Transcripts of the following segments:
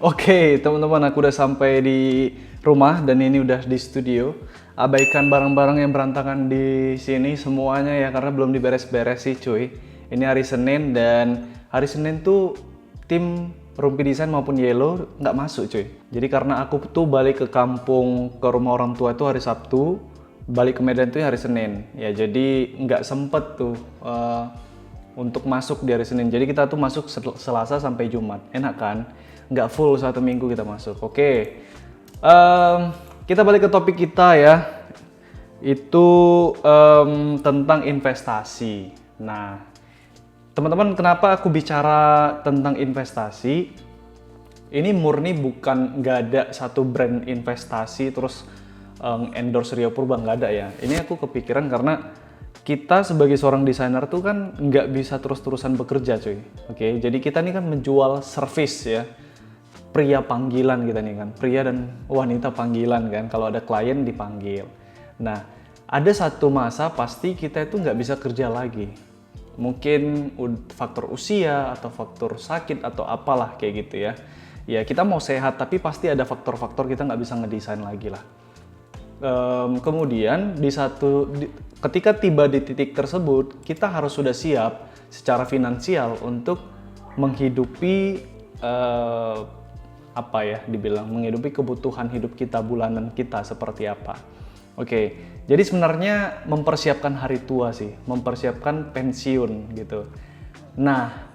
Oke, teman-teman, aku udah sampai di rumah dan ini udah di studio. Abaikan barang-barang yang berantakan di sini semuanya ya, karena belum diberes-beres sih cuy. Ini hari Senin dan hari Senin tuh tim Rumpi Desain maupun Yellow nggak masuk cuy. Jadi karena aku tuh balik ke kampung, ke rumah orang tua itu hari Sabtu, balik ke Medan tuh hari Senin. Ya jadi nggak sempet tuh untuk masuk di hari Senin. Jadi kita tuh masuk Selasa sampai Jumat. Enak kan? Nggak full 1 minggu kita masuk. Oke. Kita balik ke topik kita ya. Itu tentang investasi. Nah, teman-teman, kenapa aku bicara tentang investasi? Ini murni bukan nggak ada satu brand investasi terus endorse Rio Purba, nggak ada ya. Ini aku kepikiran karena kita sebagai seorang desainer tuh kan nggak bisa terus-terusan bekerja cuy. Oke, jadi kita nih kan menjual service ya. Pria panggilan kita nih kan, pria dan wanita panggilan kan, kalau ada klien dipanggil. Nah, ada satu masa pasti kita itu nggak bisa kerja lagi. Mungkin faktor usia atau faktor sakit atau apalah kayak gitu ya. Ya kita mau sehat tapi pasti ada faktor-faktor kita nggak bisa ngedesain lagi lah. Kemudian ketika tiba di titik tersebut, kita harus sudah siap secara finansial untuk menghidupi menghidupi kebutuhan hidup kita bulanan kita seperti apa. Oke, jadi sebenarnya mempersiapkan hari tua sih, mempersiapkan pensiun gitu. Nah,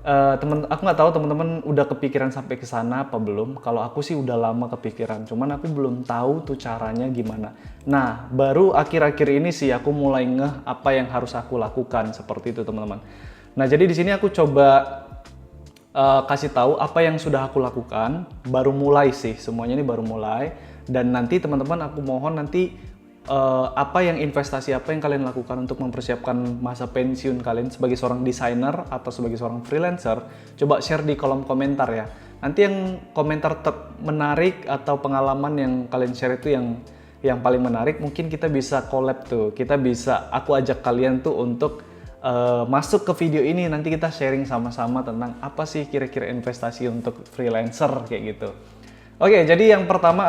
aku nggak tahu teman-teman udah kepikiran sampai ke sana apa belum. Kalau aku sih udah lama kepikiran, cuman aku belum tahu tuh caranya gimana. Nah, baru akhir-akhir ini sih aku mulai ngeh apa yang harus aku lakukan seperti itu teman-teman. Nah, jadi di sini aku coba kasih tahu apa yang sudah aku lakukan. Baru mulai sih, semuanya ini baru mulai. Dan nanti teman-teman aku mohon nanti investasi apa yang kalian lakukan untuk mempersiapkan masa pensiun kalian sebagai seorang desainer atau sebagai seorang freelancer, coba share di kolom komentar ya. Nanti yang komentar menarik atau pengalaman yang kalian share itu yang paling menarik, mungkin kita bisa collab tuh. Aku ajak kalian tuh untuk masuk ke video ini, nanti kita sharing sama-sama tentang apa sih kira-kira investasi untuk freelancer kayak gitu. Oke, jadi yang pertama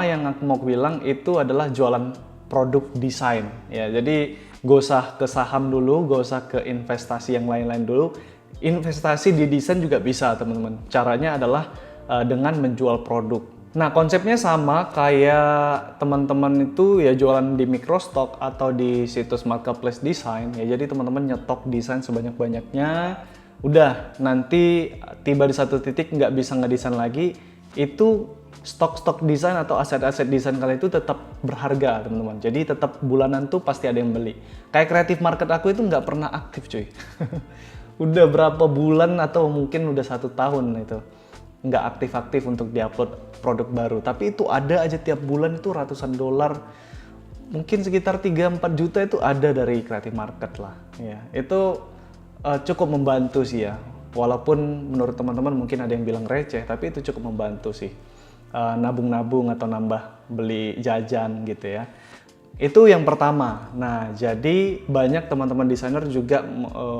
yang aku mau bilang itu adalah jualan produk desain ya. Jadi gak usah ke saham dulu, gak usah ke investasi yang lain-lain dulu. Investasi di desain juga bisa teman-teman. Caranya adalah dengan menjual produk. Nah, konsepnya sama kayak teman-teman itu ya jualan di microstock atau di situs marketplace desain ya. Jadi teman-teman nyetok desain sebanyak-banyaknya. Udah, nanti tiba di satu titik nggak bisa ngedesain lagi, itu stok-stok desain atau aset-aset desain kalian itu tetap berharga teman-teman. Jadi tetap bulanan tuh pasti ada yang beli. Kayak creative market aku itu nggak pernah aktif cuy. Udah berapa bulan atau mungkin udah 1 tahun itu nggak aktif-aktif untuk diupload produk baru, tapi itu ada aja tiap bulan itu ratusan dolar, mungkin sekitar 3-4 juta itu ada dari creative market lah ya. Itu cukup membantu sih ya, walaupun menurut teman-teman mungkin ada yang bilang receh, tapi itu cukup membantu sih, nabung-nabung atau nambah beli jajan gitu ya. Itu yang pertama. Nah, jadi banyak teman-teman desainer juga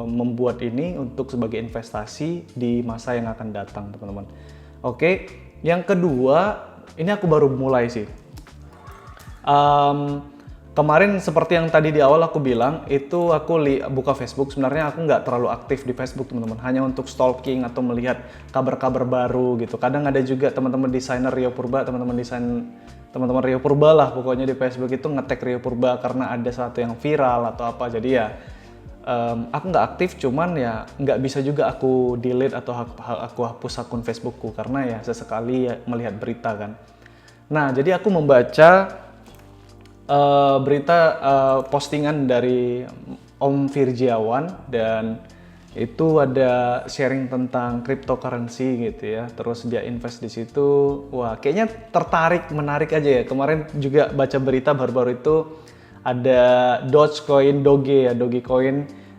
membuat ini untuk sebagai investasi di masa yang akan datang, teman-teman. Oke, yang kedua, ini aku baru mulai sih. Kemarin seperti yang tadi di awal aku bilang, itu aku buka Facebook. Sebenarnya aku nggak terlalu aktif di Facebook, teman-teman. Hanya untuk stalking atau melihat kabar-kabar baru gitu. Kadang ada juga teman-teman desainer Rio Purba, teman-teman Rio Purba lah pokoknya di Facebook itu nge-tag Rio Purba karena ada satu yang viral atau apa. Jadi ya aku nggak aktif, cuman ya nggak bisa juga aku delete atau aku hapus akun Facebookku karena ya sesekali ya melihat berita kan. Nah, jadi aku membaca berita postingan dari Om Firjiawan dan itu ada sharing tentang cryptocurrency gitu ya. Terus dia invest di situ. Wah, kayaknya menarik aja ya. Kemarin juga baca berita baru-baru itu ada Dogecoin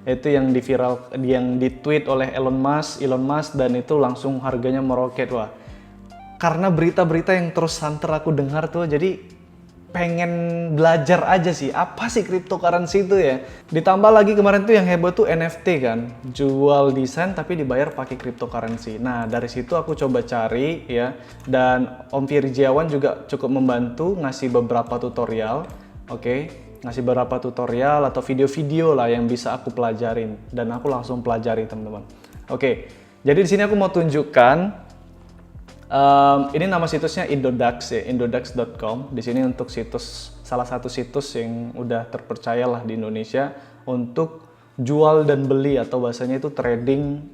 itu yang yang di-tweet oleh Elon Musk dan itu langsung harganya meroket. Wah. Karena berita-berita yang terus santer aku dengar tuh, jadi pengen belajar aja sih, apa sih cryptocurrency itu ya. Ditambah lagi kemarin tuh yang heboh tuh NFT kan, jual desain tapi dibayar pakai cryptocurrency. Nah dari situ aku coba cari ya, dan Om Firjiawan juga cukup membantu ngasih beberapa tutorial, oke, ngasih beberapa tutorial atau video-video lah yang bisa aku pelajarin, dan aku langsung pelajari teman-teman. Oke, jadi di sini aku mau tunjukkan. Ini nama situsnya Indodax ya, indodax.com. Di sini untuk situs, salah satu situs yang udah terpercaya lah di Indonesia untuk jual dan beli atau bahasanya itu trading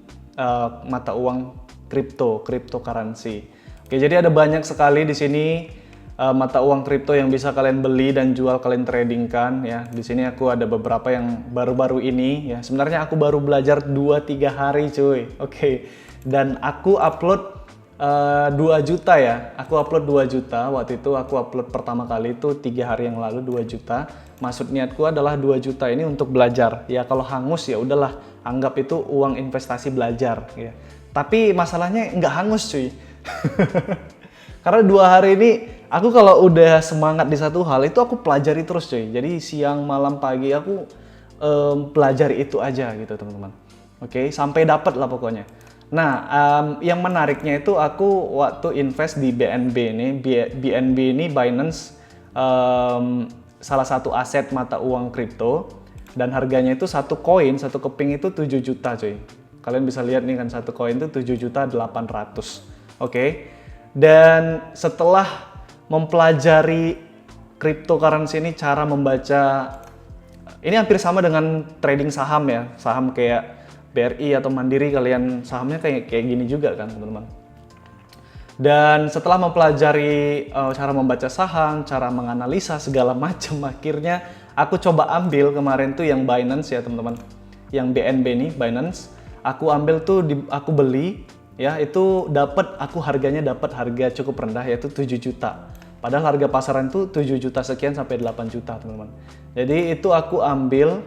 mata uang cryptocurrency. Oke, jadi ada banyak sekali di sini mata uang kripto yang bisa kalian beli dan jual, kalian tradingkan ya. Di sini aku ada beberapa yang baru-baru ini ya. Sebenarnya aku baru belajar 2-3 hari cuy. Oke. Dan aku upload 2 juta ya, aku upload 2 juta, waktu itu aku upload pertama kali itu 3 hari yang lalu 2 juta. Maksud niatku adalah 2 juta ini untuk belajar. Ya kalau hangus ya udahlah, anggap itu uang investasi belajar ya. Tapi masalahnya nggak hangus cuy. Karena 2 hari ini aku kalau udah semangat di satu hal itu aku pelajari terus cuy. Jadi siang, malam, pagi aku pelajari itu aja gitu teman-teman. Oke, sampai dapat lah pokoknya. Nah, yang menariknya itu aku waktu invest di BNB ini, BNB ini Binance, salah satu aset mata uang kripto, dan harganya itu satu koin, satu keping itu 7 juta cuy. Kalian bisa lihat nih kan, satu koin itu 7.800.000. Oke. Dan setelah mempelajari cryptocurrency ini, cara membaca, ini hampir sama dengan trading saham ya, saham kayak BRI atau Mandiri, kalian sahamnya kayak gini juga kan teman-teman. Dan setelah mempelajari cara membaca saham, cara menganalisa segala macam, akhirnya aku coba ambil kemarin tuh yang Binance ya teman-teman, yang BNB nih Binance, aku ambil tuh aku beli ya, itu dapat, aku harganya dapat harga cukup rendah yaitu 7 juta. Padahal harga pasaran tuh 7 juta sekian sampai 8 juta teman-teman. Jadi itu aku ambil.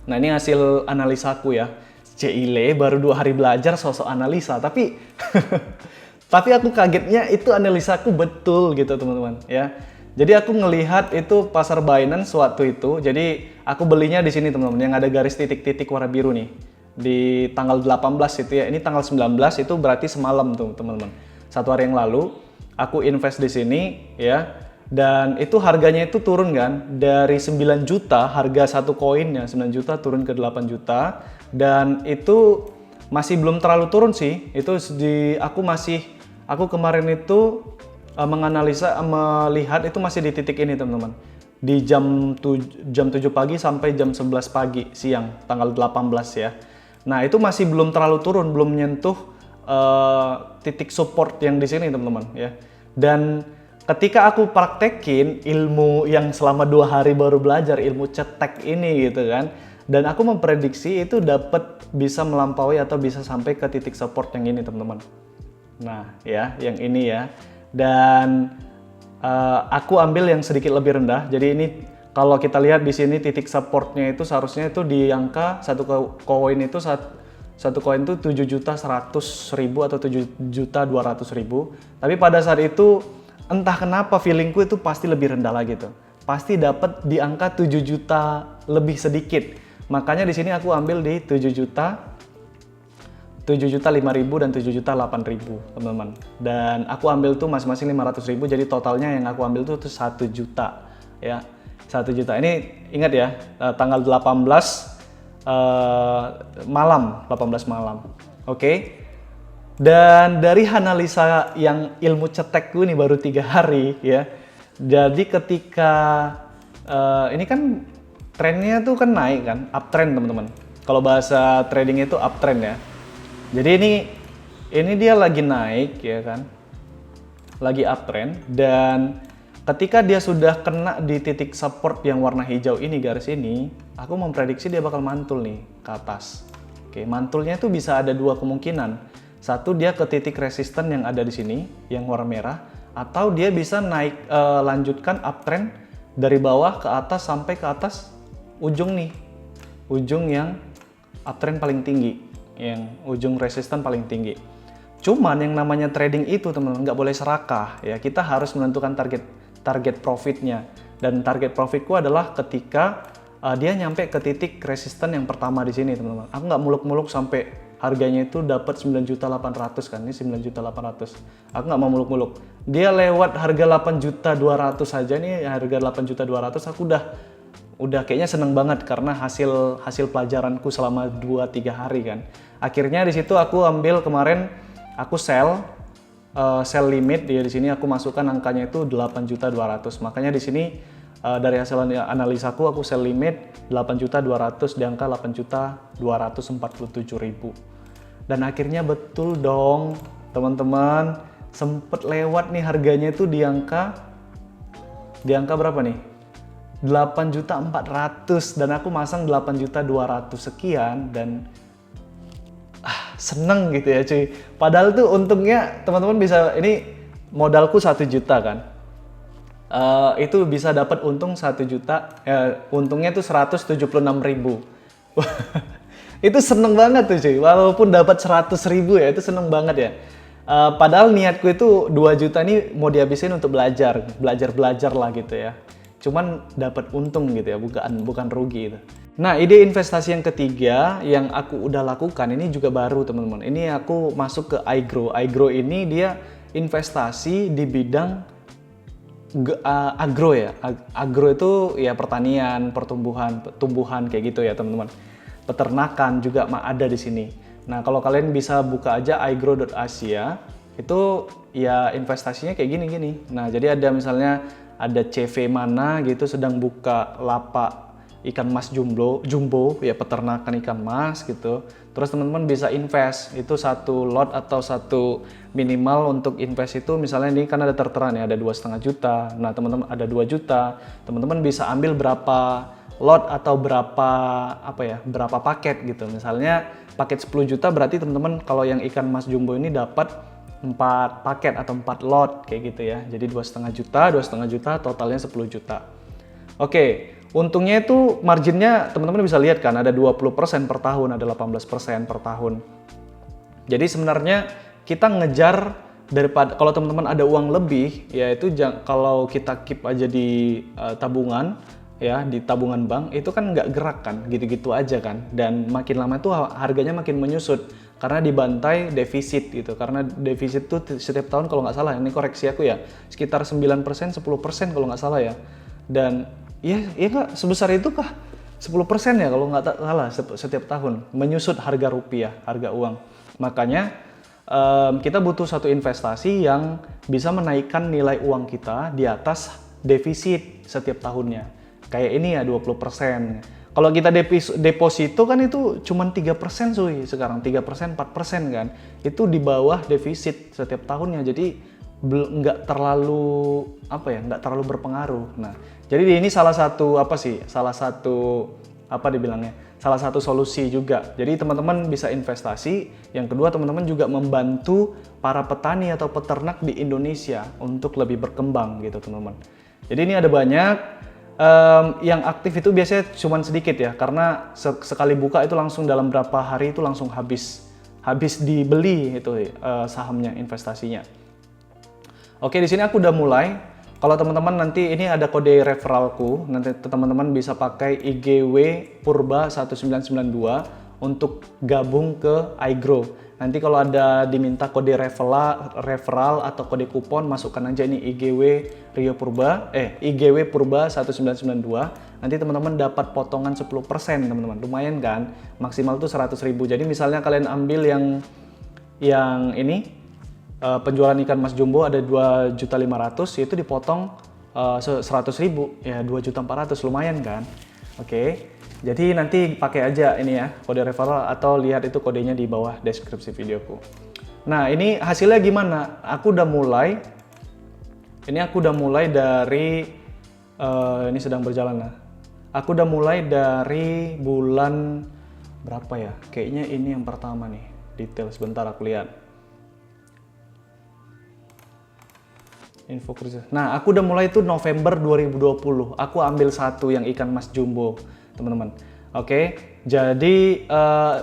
Nah ini hasil analisaku ya. Cile baru 2 hari belajar sosok analisa, tapi tapi aku kagetnya itu analisaku betul gitu teman-teman ya. Jadi aku ngelihat itu pasar Binance waktu itu. Jadi aku belinya di sini teman-teman, yang ada garis titik-titik warna biru nih. Di tanggal 18 itu ya. Ini tanggal 19 itu berarti semalam tuh teman-teman. 1 hari yang lalu aku invest di sini ya. Dan itu harganya itu turun kan, dari 9 juta harga satu koinnya 9 juta turun ke 8 juta, dan itu masih belum terlalu turun sih. Itu aku kemarin itu menganalisa, melihat itu masih di titik ini teman-teman, di jam 7 pagi sampai jam 11 pagi siang tanggal 18 ya. Nah itu masih belum terlalu turun, belum menyentuh titik support yang di sini teman-teman ya. Dan ketika aku praktekin ilmu yang selama 2 hari baru belajar, ilmu cetek ini gitu kan, dan aku memprediksi itu dapat bisa melampaui atau bisa sampai ke titik support yang ini teman-teman. Nah ya, yang ini ya. Dan aku ambil yang sedikit lebih rendah. Jadi ini kalau kita lihat di sini titik supportnya itu seharusnya itu di angka satu koin itu satu koin itu 7.100.000 atau 7.200.000. Tapi pada saat itu entah kenapa feelingku itu pasti lebih rendah lagi tuh. Pasti dapat di angka 7 juta lebih sedikit. Makanya di sini aku ambil di 7 juta, 7.500.000 dan 7.800.000 teman-teman. Dan aku ambil tuh masing-masing 500.000, jadi totalnya yang aku ambil tuh 1 juta ya. 1 juta. Ini ingat ya, tanggal 18 malam, 18 malam. Oke. Dan dari analisa yang ilmu cetekku ini baru 3 hari ya. Jadi ketika ini kan trennya tuh kan naik kan, uptrend teman-teman. Kalau bahasa trading itu uptrend ya. Jadi ini dia lagi naik ya kan, lagi uptrend, dan ketika dia sudah kena di titik support yang warna hijau ini, garis ini, aku memprediksi dia bakal mantul nih ke atas. Oke, mantulnya itu bisa ada 2 kemungkinan. Satu, dia ke titik resisten yang ada di sini, yang warna merah, atau dia bisa naik lanjutkan uptrend dari bawah ke atas sampai ke atas ujung nih, ujung yang uptrend paling tinggi, yang ujung resisten paling tinggi. Cuman yang namanya trading itu teman-teman nggak boleh serakah ya, kita harus menentukan target target profitnya. Dan target profitku adalah ketika dia nyampe ke titik resisten yang pertama di sini, teman-teman. Aku nggak muluk-muluk sampai harganya itu dapat 9.800.000 kan, ini 9.800.000. Aku nggak mau muluk-muluk. Dia lewat harga 8.200.000 saja nih, harga 8.200.000 aku udah kayaknya seneng banget karena hasil pelajaranku selama 2-3 hari kan. Akhirnya di situ aku ambil kemarin, aku sell limit dia di sini aku masukkan angkanya itu 8.200.000. Makanya di sini dari hasil analisaku aku sell limit 8.200.000 di angka 8.247.000. Dan akhirnya betul dong teman-teman, sempet lewat nih harganya itu di angka berapa nih? 8.400.000 dan aku masang 8.200.000 sekian dan seneng gitu ya cuy. Padahal tuh untungnya teman-teman bisa, ini modalku 1 juta kan. Itu bisa dapat untung 1 juta, untungnya tuh 176.000. Itu seneng banget tuh cuy, walaupun dapat 100.000 ya, itu seneng banget ya. Padahal niatku itu 2 juta nih mau dihabisin untuk belajar lah gitu ya. Cuman dapat untung gitu ya, bukan rugi gitu. Nah, ide investasi yang ketiga yang aku udah lakukan ini juga baru teman-teman. Ini aku masuk ke iGrow. iGrow ini dia investasi di bidang agro ya. Agro itu ya pertanian, tumbuhan kayak gitu ya teman-teman. Peternakan juga ada di sini. Nah, kalau kalian bisa buka aja igrow.asia, itu ya investasinya kayak gini-gini. Nah, jadi ada misalnya ada CV mana gitu sedang buka lapak ikan mas jumbo ya, peternakan ikan mas gitu. Terus teman-teman bisa invest, itu satu lot atau satu minimal untuk invest itu misalnya ini kan ada tertera nih, ada 2,5 juta. Nah teman-teman ada 2 juta, teman-teman bisa ambil berapa lot atau berapa paket gitu. Misalnya paket 10 juta berarti teman-teman kalau yang ikan mas jumbo ini dapat 4 paket atau 4 lot kayak gitu ya. Jadi 2,5 juta totalnya 10 juta. Oke, untungnya itu marginnya teman-teman bisa lihat kan, ada 20% per tahun, ada 18% per tahun. Jadi sebenarnya kita ngejar daripada kalau teman-teman ada uang lebih, yaitu kalau kita keep aja di tabungan ya, di tabungan bank itu kan nggak gerak kan, gitu-gitu aja kan. Dan makin lama itu harganya makin menyusut karena dibantai defisit gitu. Karena defisit tuh setiap tahun kalau nggak salah, ini koreksi aku ya, sekitar 9%, 10% kalau nggak salah ya. Dan ya nggak sebesar itu kah? 10% ya kalau nggak salah setiap tahun menyusut harga rupiah, harga uang. Makanya kita butuh satu investasi yang bisa menaikkan nilai uang kita di atas defisit setiap tahunnya. Kayak ini ya 20%. Kalau kita deposito kan itu cuma 3% cuy sekarang, 3%, 4% kan. Itu di bawah defisit setiap tahunnya. Jadi nggak terlalu nggak terlalu berpengaruh. Nah, jadi ini salah satu salah satu solusi juga. Jadi teman-teman bisa investasi. Yang kedua, teman-teman juga membantu para petani atau peternak di Indonesia untuk lebih berkembang gitu teman-teman. Jadi ini ada banyak yang aktif itu biasanya cuma sedikit ya, karena sekali buka itu langsung dalam berapa hari itu langsung habis dibeli itu sahamnya, investasinya. Oke, di sini aku udah mulai. Kalau teman-teman nanti ini ada kode referralku, nanti teman-teman bisa pakai IGW Purba 1992 untuk gabung ke iGrow. Nanti kalau ada diminta kode referral atau kode kupon, masukkan aja ini IGW Purba 1992. Nanti teman-teman dapat potongan 10% teman-teman. Lumayan kan? Maksimal tuh 100.000. Jadi misalnya kalian ambil yang ini penjualan ikan mas jumbo ada 2.500.000, itu dipotong 100.000 ya 2.400.000, lumayan kan. Oke, jadi nanti pakai aja ini ya kode referral atau lihat itu kodenya di bawah deskripsi videoku. Nah ini hasilnya gimana? Aku udah mulai dari ini sedang berjalan lah. Aku udah mulai dari bulan berapa ya? Kayaknya ini yang pertama nih, detail sebentar aku lihat. Info kerja. Nah, aku udah mulai itu November 2020. Aku ambil satu yang ikan mas jumbo, teman-teman. Oke, jadi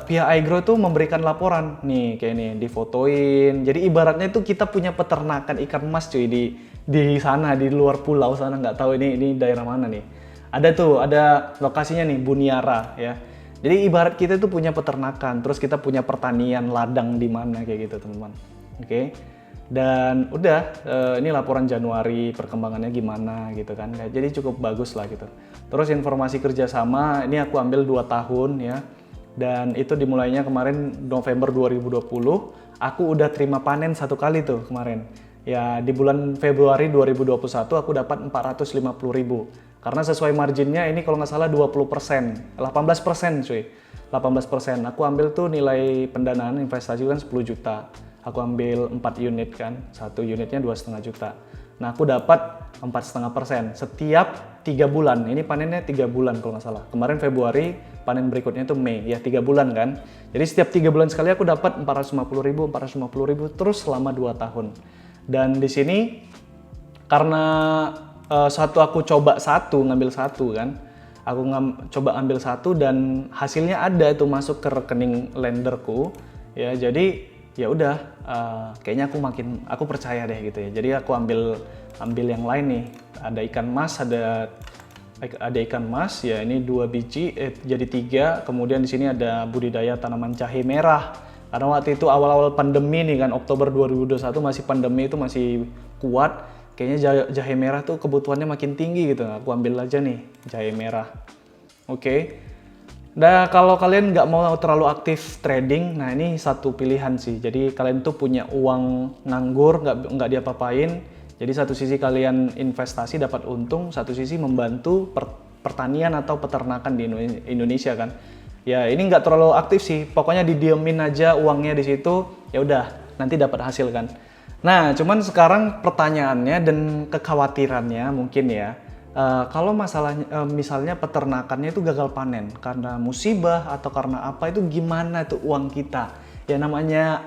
pihak iGrow tuh memberikan laporan nih kayak ini, difotoin. Jadi ibaratnya itu kita punya peternakan ikan mas cuy di sana, di luar pulau sana, nggak tahu ini daerah mana nih. Ada lokasinya nih, Buniara ya. Jadi ibarat kita tuh punya peternakan, terus kita punya pertanian ladang di mana kayak gitu teman-teman. Oke. Dan udah ini laporan Januari perkembangannya gimana gitu kan. Jadi cukup bagus lah gitu. Terus informasi kerjasama ini aku ambil 2 tahun ya. Dan itu dimulainya kemarin November 2020. Aku udah terima panen 1 kali tuh kemarin. Ya di bulan Februari 2021 aku dapat 450.000. Karena sesuai marginnya ini kalau nggak salah 20%, 18% cuy. 18%. Aku ambil tuh nilai pendanaan investasi kan 10 juta. Aku ambil 4 unit kan, 1 unitnya 2,5 juta. Nah aku dapat 4,5% setiap 3 bulan. Ini panennya 3 bulan kalau nggak salah. Kemarin Februari, panen berikutnya itu Mei, ya 3 bulan kan. Jadi setiap 3 bulan sekali aku dapat 450.000 terus selama 2 tahun. Dan di sini karena aku coba ngambil satu kan. Aku coba ambil satu dan hasilnya ada itu masuk ke rekening lenderku. Ya jadi ya udah kayaknya aku percaya deh gitu ya. Jadi aku ambil yang lain nih. Ada ikan mas, ada ikan mas ya, ini 2 biji jadi 3. Kemudian di sini ada budidaya tanaman jahe merah. Karena waktu itu awal-awal pandemi nih kan, Oktober 2021 masih pandemi, itu masih kuat. Kayaknya jahe merah tuh kebutuhannya makin tinggi gitu. Aku ambil aja nih jahe merah. Oke. Nah, kalau kalian nggak mau terlalu aktif trading, nah ini satu pilihan sih. Jadi kalian tuh punya uang nganggur, nggak diapa-apain. Jadi satu sisi kalian investasi dapat untung, satu sisi membantu pertanian atau peternakan di Indonesia kan. Ya ini nggak terlalu aktif sih. Pokoknya didiemin aja uangnya di situ. Ya udah, nanti dapat hasil kan. Nah, cuman sekarang pertanyaannya dan kekhawatirannya mungkin ya. Kalau misalnya peternakannya itu gagal panen karena musibah atau karena apa, itu gimana tuh uang kita? Ya namanya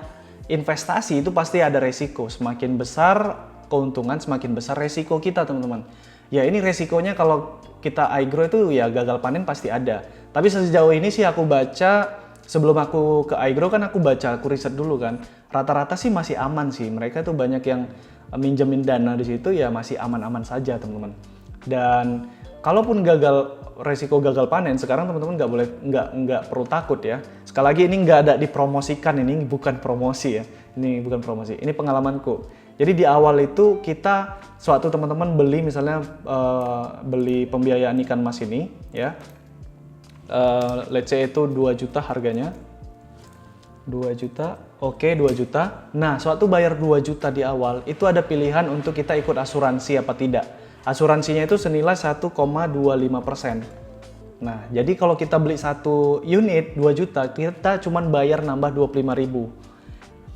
investasi itu pasti ada resiko. Semakin besar keuntungan, semakin besar resiko kita teman-teman. Ya ini resikonya kalau kita agro itu ya gagal panen pasti ada. Tapi sejauh ini sih aku baca, sebelum aku ke agro kan aku riset dulu kan. Rata-rata sih masih aman sih. Mereka tuh banyak yang minjemin dana di situ ya masih aman-aman saja teman-teman. Dan kalaupun resiko gagal panen, sekarang teman-teman nggak perlu takut ya. Sekali lagi ini nggak ada dipromosikan, ini bukan promosi ya. Ini bukan promosi, ini pengalamanku. Jadi di awal itu kita suatu teman-teman beli misalnya beli pembiayaan ikan mas ini ya. Let's say itu 2 juta harganya. 2 juta, oke 2 juta. Nah, suatu bayar 2 juta di awal, itu ada pilihan untuk kita ikut asuransi apa tidak. Asuransinya itu senilai 1,25%. Nah, jadi kalau kita beli 1 unit 2 juta, kita cuma bayar nambah 25.000.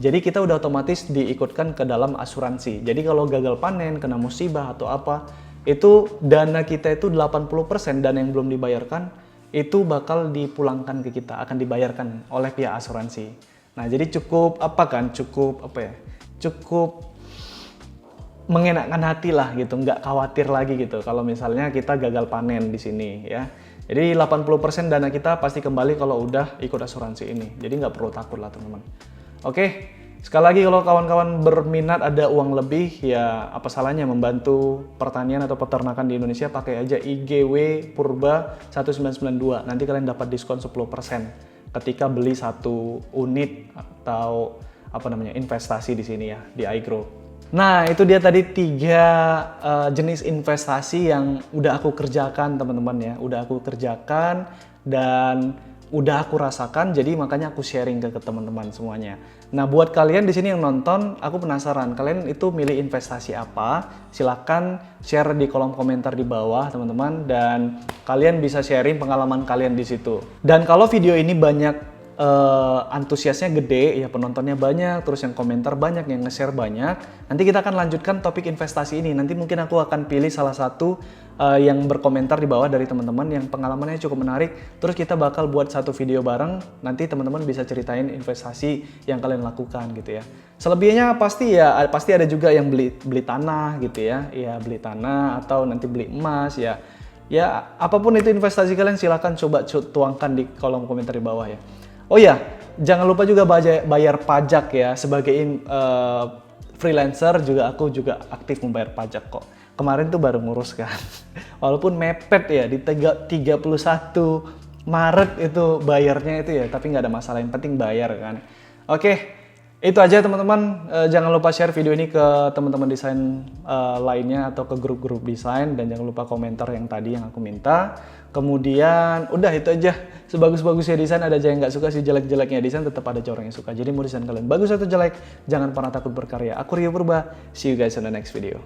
Jadi kita udah otomatis diikutkan ke dalam asuransi. Jadi kalau gagal panen, kena musibah atau apa, itu dana kita itu 80% dana yang belum dibayarkan, itu bakal dipulangkan ke kita, akan dibayarkan oleh pihak asuransi. Nah, jadi cukup mengenakkan hati lah gitu, nggak khawatir lagi gitu kalau misalnya kita gagal panen di sini ya. Jadi 80% dana kita pasti kembali kalau udah ikut asuransi ini. Jadi nggak perlu takut lah teman-teman. Oke, sekali lagi kalau kawan-kawan berminat ada uang lebih ya apa salahnya membantu pertanian atau peternakan di Indonesia, pakai aja IGW Purba 1992. Nanti kalian dapat diskon 10% ketika beli 1 unit atau investasi di sini ya di iGrow. Nah, itu dia tadi 3 jenis investasi yang udah aku kerjakan teman-teman ya. Udah aku kerjakan dan udah aku rasakan, jadi makanya aku sharing ke teman-teman semuanya. Nah, buat kalian di sini yang nonton, aku penasaran kalian itu milih investasi apa? Silahkan share di kolom komentar di bawah teman-teman, dan kalian bisa sharing pengalaman kalian di situ. Dan kalau video ini banyak antusiasnya gede, ya penontonnya banyak, terus yang komentar banyak, yang nge-share banyak, nanti kita akan lanjutkan topik investasi ini. Nanti mungkin aku akan pilih salah satu yang berkomentar di bawah dari teman-teman yang pengalamannya cukup menarik, terus kita bakal buat satu video bareng. Nanti teman-teman bisa ceritain investasi yang kalian lakukan gitu ya. Selebihnya pasti ada juga yang beli tanah gitu ya, beli tanah atau nanti beli emas ya. Ya apapun itu investasi kalian, silahkan coba tuangkan di kolom komentar di bawah ya. Oh ya, jangan lupa juga bayar pajak ya sebagai freelancer juga aku juga aktif membayar pajak kok. Kemarin tuh baru ngurus kan. Walaupun mepet ya di 31 Maret itu bayarnya itu ya, tapi nggak ada masalah, yang penting bayar kan. Oke, itu aja teman-teman. Jangan lupa share video ini ke teman-teman desain lainnya atau ke grup-grup desain, dan jangan lupa komentar yang tadi yang aku minta. Kemudian udah itu aja. Sebagus-bagusnya desain ada aja yang nggak suka, sih jelek-jeleknya desain tetap ada aja orang yang suka. Jadi mau desain kalian bagus atau jelek, jangan pernah takut berkarya. Aku Rio Purba, see you guys in the next video.